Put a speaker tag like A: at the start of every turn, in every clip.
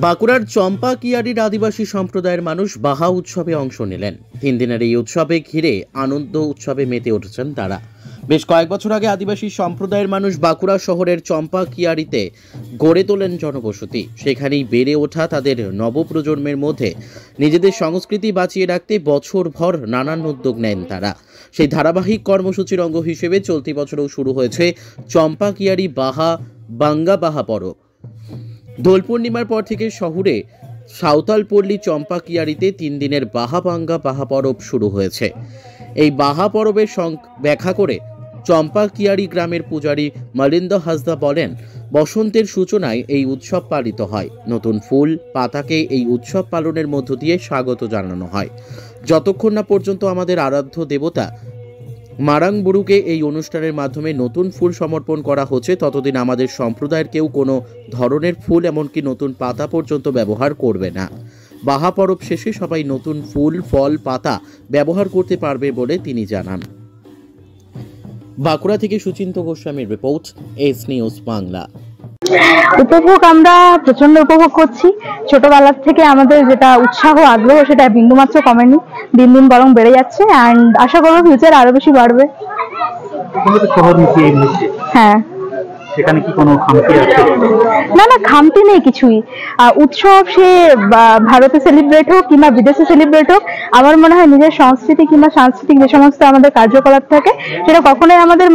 A: বাঁকুড়ার চম্পা কিয়ারির আদিবাসী সম্প্রদায়ের মানুষ বাহা উৎসবে অংশ নিলেন। 3 দিনের এই উৎসবে ঘিরে আনন্দ উৎসবে মেতে উঠেছেন তারা। বেশ কয়েক বছর আগে আদিবাসী সম্প্রদায়ের মানুষ বাঁকুড়া শহরের চম্পা কিয়ারিতে গড়ে তোলেন জনবসতি। সেখানেই বেড়ে ওঠা তাদের নবপ্রজন্মের মধ্যে নিজেদের সংস্কৃতি বাঁচিয়ে রাখতে বছরভর নানান উদ্যোগ নেন তারা। সেই ধারাবাহিক কর্মসূচির অঙ্গ হিসেবে চলতি বছরেও শুরু হয়েছে চম্পা কিয়ারি বাঙ্গা বাহা পরব। দোল পূর্ণিমার পর থেকে শহরে সাঁওতালপল্লী চম্পা কিয়ারিতে 3 দিনের বাঙ্গা বাহা পরব শুরু হয়েছে। এই বাহা পরবের ব্যাখ্যা করে চম্পা কিয়ারি গ্রামের পূজারী মলিন্দ হাসদা বলেন, বসন্তের সূচনায় এই উৎসব পালিত হয়। নতুন ফুল পাতাকে এই উৎসব পালনের মধ্য দিয়ে স্বাগত জানানো হয়। যতক্ষণ না পর্যন্ত আমাদের আরাধ্য দেবতা মারাংবুরুকে এই অনুষ্ঠানের মাধ্যমে নতুন ফুল সমর্পণ করা হচ্ছে, ততদিন আমাদের সম্প্রদায়ের কেউ কোনো ধরনের ফুল এমনকি নতুন পাতা পর্যন্ত ব্যবহার করবে না। বাহা পরব শেষে সবাই নতুন ফুল ফল পাতা ব্যবহার করতে পারবে বলে তিনি জানান। বাঁকুড়া থেকে সুচিন্ত গোস্বামীর রিপোর্ট, এস নিউজ বাংলা।
B: উপভোগ আমরা প্রচন্ড উপভোগ করছি। ছোটবেলা থেকে আমাদের যেটা উৎসাহ আগ্রহ সেটা বিন্দুমাত্র কমেনি, দিন দিন বরং বেড়ে যাচ্ছে। অ্যান্ড আশা করবো ফিউচার আরো বেশি বাড়বে। হ্যাঁ,
C: সেখানে কি কোনো খামতি আছে?
B: না, খামতি নেই কিছুই। উৎসব সে ভারতে সেলিব্রেট হোক কিংবা বিদেশে সেলিব্রেট হোক, আমার মনে হয় নিজের সংস্কৃতি কিংবা সাংস্কৃতিক যে সমস্ত আমাদের কার্যকলাপ থাকে সেটা কখনোই আমাদের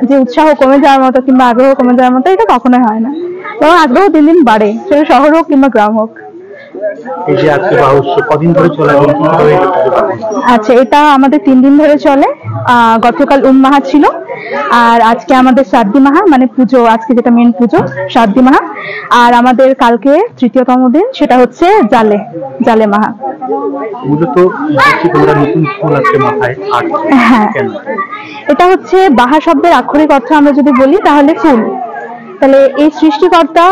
B: যে উৎসাহ কমে যাওয়ার মতো কিংবা আগ্রহ কমে যাওয়ার মতো এটা কখনোই হয় না। এবং আগ্রহ দিন দিন বাড়ে, সেটা শহর হোক কিংবা গ্রাম হোক। আচ্ছা, এটা আমাদের 3 দিন ধরে চলে। গতকাল মাহা ছিল, আর আজকে আমাদের সাদ্দি মাহা মানে পুজো, আজকে যেটা মেন পুজো সাদ্দি মাহা। আর আমাদের কালকে 3য়তম দিন, সেটা হচ্ছে জালে মাহা। হ্যাঁ, এটা হচ্ছে বাহা শব্দের আক্ষরিক অর্থ আমরা যদি বলি তাহলে ফুল। তাহলে এই সৃষ্টিকর্তা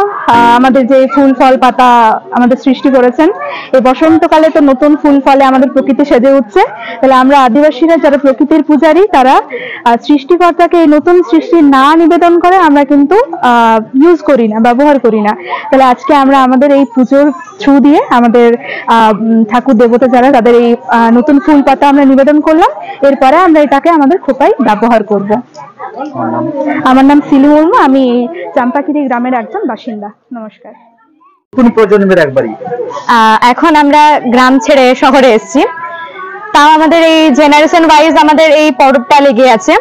B: আমাদের যে ফুল ফল পাতা আমাদের সৃষ্টি করেছেন, এই বসন্তকালে তো নতুন ফুল ফলে আমাদের প্রকৃতি সেজে উঠছে। তাহলে আমরা আদিবাসীরা যারা প্রকৃতির পূজারী, তারা সৃষ্টিকর্তাকে এই নতুন সৃষ্টি না নিবেদন করে আমরা কিন্তু ইউজ করি না, ব্যবহার করি না। তাহলে আজকে আমরা আমাদের এই পুজোর থ্রু দিয়ে আমাদের ঠাকুর দেবতা যারা, তাদের এই নতুন ফুল পাতা আমরা নিবেদন করলাম। এরপরে আমরা এটাকে আমাদের খোপায় ব্যবহার করব। আমার নাম সিলু মুর্মু, আমি চাম্পাকিরি গ্রামের একজন বাসিন্দা। নমস্কার।
C: কোন প্রজন্মের একবারই?
B: এখন আমরা গ্রাম ছেড়ে শহরে এসেছি, তাও আমাদের এই জেনারেশন ওয়াইজ আমাদের এই পরবটা লেগে আছে।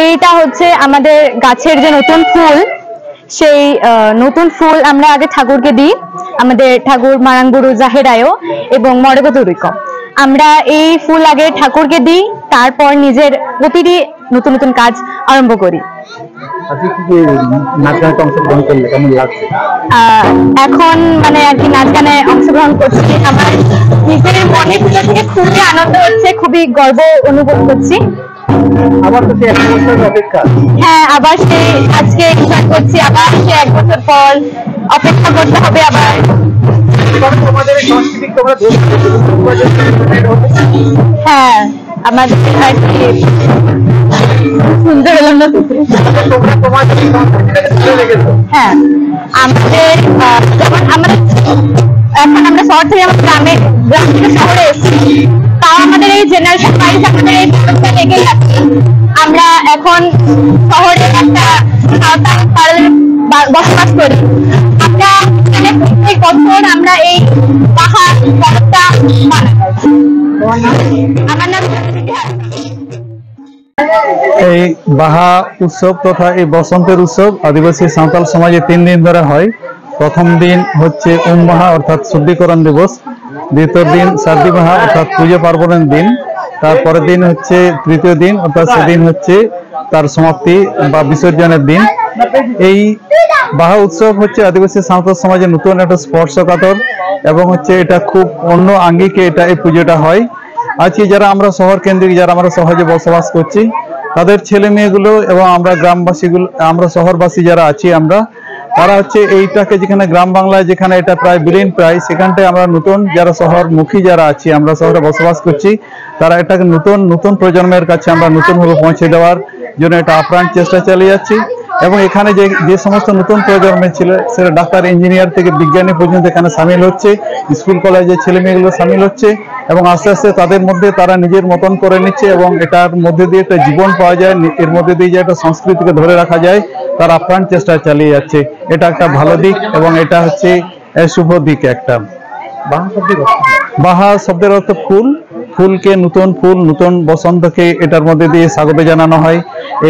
B: এইটা হচ্ছে আমাদের গাছের যে নতুন ফুল, সেই নতুন ফুল আমরা আগে ঠাকুরকে দিই। আমাদের ঠাকুর মারাংবুরু জাহেরায়ও এবং মরেগতুরিক, আমরা এই ফুল আগে ঠাকুরকে দিই, তারপর নিজের প্রতিটি নতুন নতুন কাজ আরম্ভ করি। এখন আর কি নাচ গানে অংশগ্রহণ করছি। আমার নিজের মনে থেকে খুবই আনন্দ হচ্ছে, খুবই গর্ব অনুভব করছি। হ্যাঁ, আবার সে আজকে এনজয় করছি, আবার সে 1 বছর পর অপেক্ষা করতে হবে আবার। হ্যাঁ, আমাদের আর কি শুনতে পেলাম না। হ্যাঁ, আমাদের যেমন এখন আমরা শহর থেকে গ্রাম থেকে শহরে এসেছি, তাও আমাদের এই জেনারেশন ওয়াইজ আমাদের এই পরবটা লেগে যাচ্ছে। আমরা এখন শহরে একটা সাঁওতাল বসবাস করি। আমরা প্রত্যেক বছর আমরা এই বাহা পরবটা পালন করছি। আমার নাম
D: এই বাহা উৎসব তথা এই বসন্তের উৎসব আদিবাসী সাঁওতাল সমাজে 3 দিন ধরে হয়। প্রথম দিন হচ্ছে মাহা অর্থাৎ শুদ্ধিকরণ দিবস, দ্বিতীয় দিন সাদ্দি মাহা অর্থাৎ পুজো পার্বণের দিন, তারপরের দিন হচ্ছে 3য় দিন অর্থাৎ সেদিন হচ্ছে তার সমাপ্তি বা বিসর্জনের দিন। এই বাহা উৎসব হচ্ছে আদিবাসী সাঁওতাল সমাজে নতুন একটা স্পর্শকাতর এবং হচ্ছে এটা খুব অন্য আঙ্গিকে এই পুজোটা হয়। আজকে যারা আমরা শহর কেন্দ্রিক, যারা আমরা সহজে বসবাস করছি, তাদের ছেলে মেয়েগুলো এবং আমরা গ্রামবাসীগুলো, আমরা শহরবাসী যারা আছি, তারা হচ্ছে এইটাকে যেখানে গ্রাম বাংলায় যেখানে এটা প্রায় বিলীন প্রায়, সেখানটায় আমরা নতুন যারা শহরমুখী যারা আছি, আমরা শহরে বসবাস করছি, তারা এটাকে নতুন প্রজন্মের কাছে আমরা নতুনভাবে পৌঁছে দেওয়ার জন্য এটা আপ্রাণ চেষ্টা চালিয়ে যাচ্ছি। এবং এখানে যে সমস্ত নতুন প্রজন্মের ছিল সেটা ডাক্তার, ইঞ্জিনিয়ার থেকে বিজ্ঞানী পর্যন্ত এখানে সামিল হচ্ছে। স্কুল কলেজের ছেলে মেয়েগুলো সামিল হচ্ছে এবং আস্তে আস্তে তাদের মধ্যে তারা নিজের মতন করে নিচ্ছে এবং এটার মধ্যে দিয়ে একটা জীবন পাওয়া যায়, এর মধ্যে দিয়ে যে একটা সংস্কৃতিকে ধরে রাখা যায় তার আপ্রাণ চেষ্টা চালিয়ে যাচ্ছে। এটা একটা ভালো দিক এবং এটা হচ্ছে শুভ দিক একটা। বাহা শব্দের অর্থ ফুল, ফুলকে নতুন ফুল, নতুন বসন্তকে এটার মধ্যে দিয়ে স্বাগত জানানো হয়।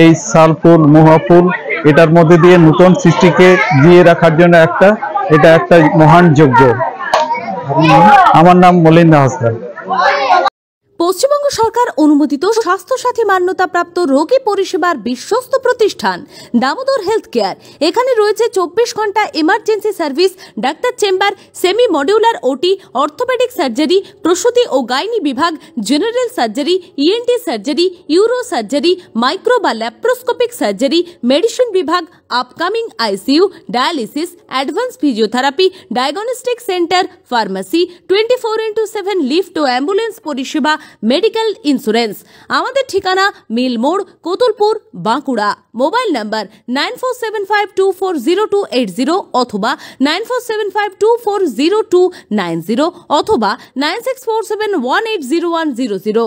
D: এই শাল ফুল, মহা ফুল এটার মধ্যে দিয়ে নতুন সৃষ্টিকে জিয়ে রাখার জন্য এটা একটা মহান যজ্ঞ। আমার নাম মলিন্দা হাসদার।
E: পশ্চিমবঙ্গ সরকার অনুমোদিত স্বাস্থ্যসাথী মান্যতাপ্রাপ্ত রোগী পরিষেবার বিশ্বস্ত প্রতিষ্ঠান দামোদর হেলথ কেয়ার। এখানে রয়েছে 24 ঘন্টা emergency service, doctor chamber, semi modular OT, orthopaedic surgery, প্রসূতি ও গাইনি বিভাগ, general surgery, ENT surgery, uro surgery, micro বা ল্যাপ্রোস্কোপিক সার্জারি, মেডিসিন বিভাগ, upcoming ICU, dialysis, advance physiotherapy, diagnostic centre, pharmacy, 24x7 lift ও ambulance পরিষেবা, medical insurance. আমাদের ঠিকানা মিল মোড়, কোতুলপুর, বাঁকুড়া। মোবাইল নাম্বার 9475240280 অথবা 9475240290 অথবা 9647180100।